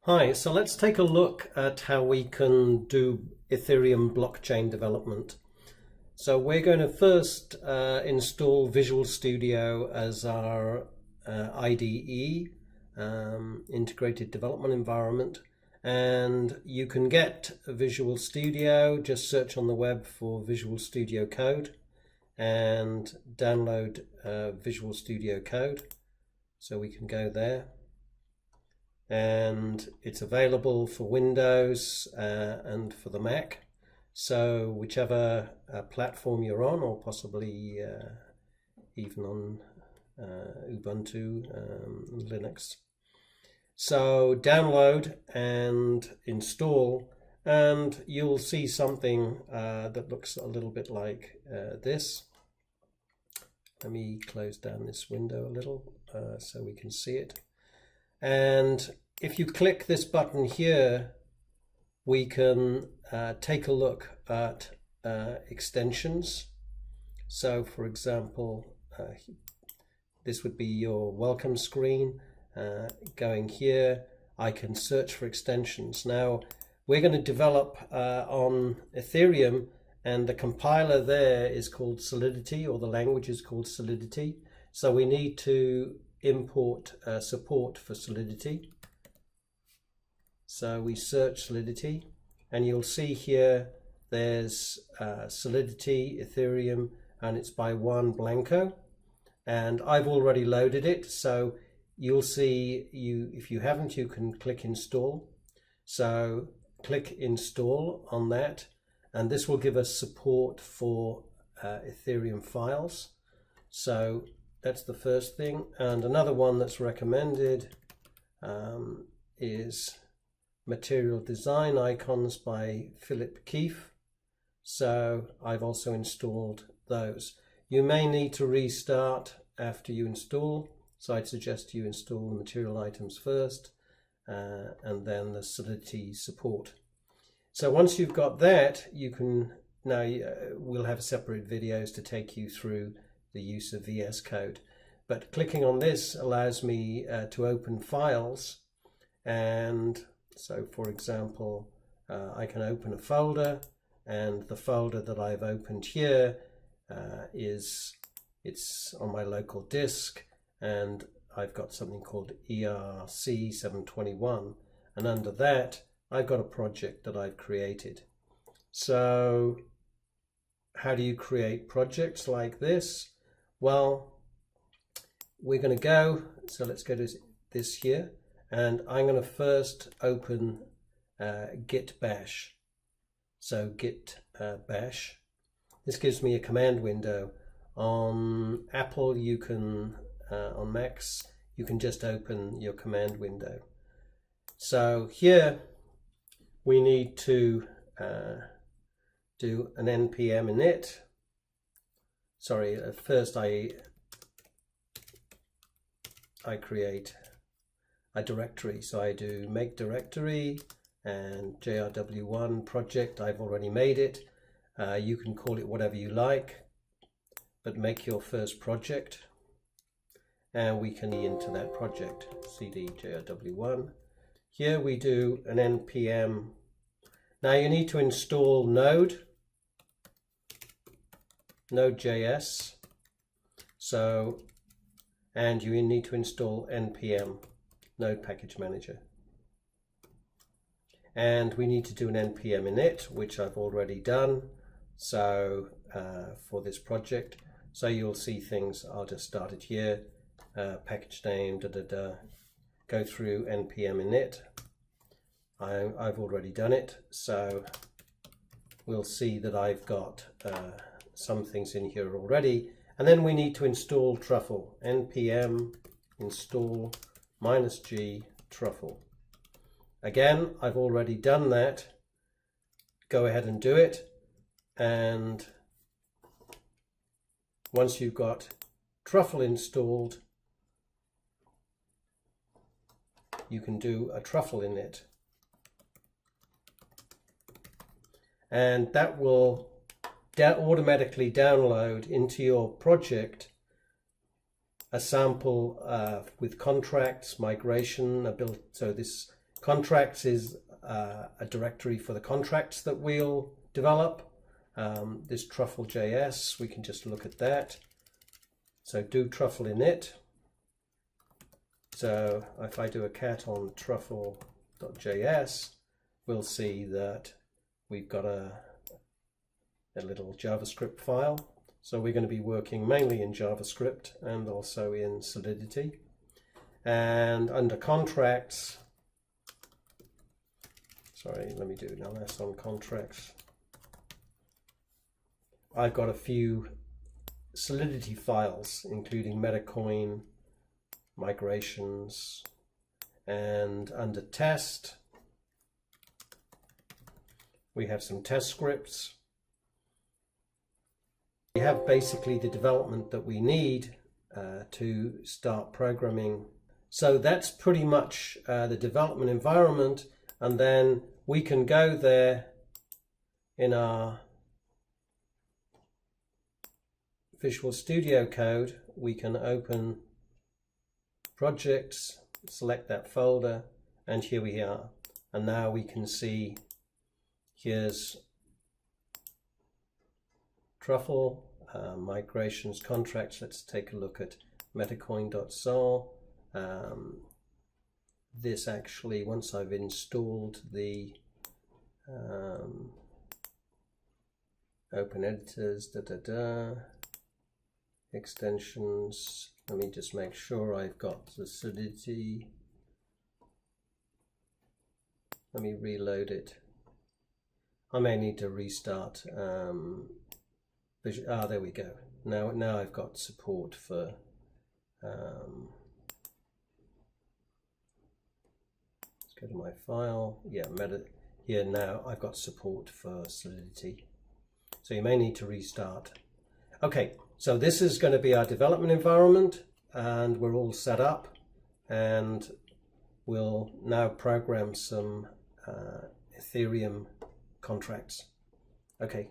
Hi, so let's take a look at how we can do Ethereum blockchain development. So we're going to first install Visual Studio as our IDE, integrated development environment. And you can get Visual Studio, just search on the web for Visual Studio Code and download Visual Studio Code. So we can go there. And it's available for Windows and for the Mac. So whichever platform you're on, or possibly even on Ubuntu, Linux. So download and install, and you'll see something that looks a little bit like this. Let me close down this window a little so we can see it. And if you click this button here, we can take a look at extensions. So for example, this would be your welcome screen. Going here, I can search for extensions. Now, we're going to develop on Ethereum, and the compiler there is called Solidity, or the language is called Solidity. So we need to import support for Solidity. So we search Solidity, and you'll see here there's Solidity, Ethereum, and it's by Juan Blanco. And I've already loaded it, so you'll see, if you haven't, you can click install. So click install on that, and this will give us support for Ethereum files. So that's the first thing. And another one that's recommended is Material Design Icons by Philip Keefe. So I've also installed those. You may need to restart after you install. So I'd suggest you install the material items first and then the Solidity support. So once you've got that, you can, now we'll have separate videos to take you through the use of VS Code, but clicking on this allows me to open files. And so for example, I can open a folder, and the folder that I've opened here it's on my local disk, and I've got something called ERC721, and under that I've got a project that I've created. So how do you create projects like this? Well, we're going to go, so let's go to this here, and I'm going to first open git bash. So git bash. This gives me a command window. On Apple, you can, on Macs, you can just open your command window. So here we need to do an npm init. Sorry, first I create a directory. So I do make directory and JRW1 project. I've already made it. You can call it whatever you like, but make your first project. And we can e into that project, cd JRW1. Here we do an npm. Now you need to install Node.js. So, and you need to install npm, Node Package Manager. And we need to do an npm init, which I've already done. So for this project, so you'll see things, I'll just start it here, package name, go through npm init. I've already done it, so we'll see that I've got some things in here already. And then we need to install truffle, npm install -g truffle. Again, I've already done that. Go ahead and do it. And once you've got truffle installed, you can do a truffle init. And that will automatically download into your project a sample with contracts, migration, so this Contracts is a directory for the contracts that we'll develop. This truffle.js, we can just look at that. So do truffle init. So if I do a cat on truffle.js, we'll see that we've got a little JavaScript file. So we're going to be working mainly in JavaScript and also in Solidity. And under contracts, sorry, let me do an ls on contracts. I've got a few Solidity files, including Metacoin, migrations, and under test, we have some test scripts. We have basically the development that we need to start programming. So that's pretty much the development environment, and then we can go there in our Visual Studio Code. We can open projects, select that folder, and here we are. And now we can see here's Truffle, migrations, contracts. Let's take a look at metacoin.sol. This actually, once I've installed the open editors, extensions, let me just make sure I've got the Solidity. Let me reload it. I may need to restart. There we go. Now I've got support for let's go to my file. Yeah, here now I've got support for Solidity. So you may need to restart. Okay, so this is going to be our development environment, and we're all set up, and we'll now program some Ethereum contracts. Okay.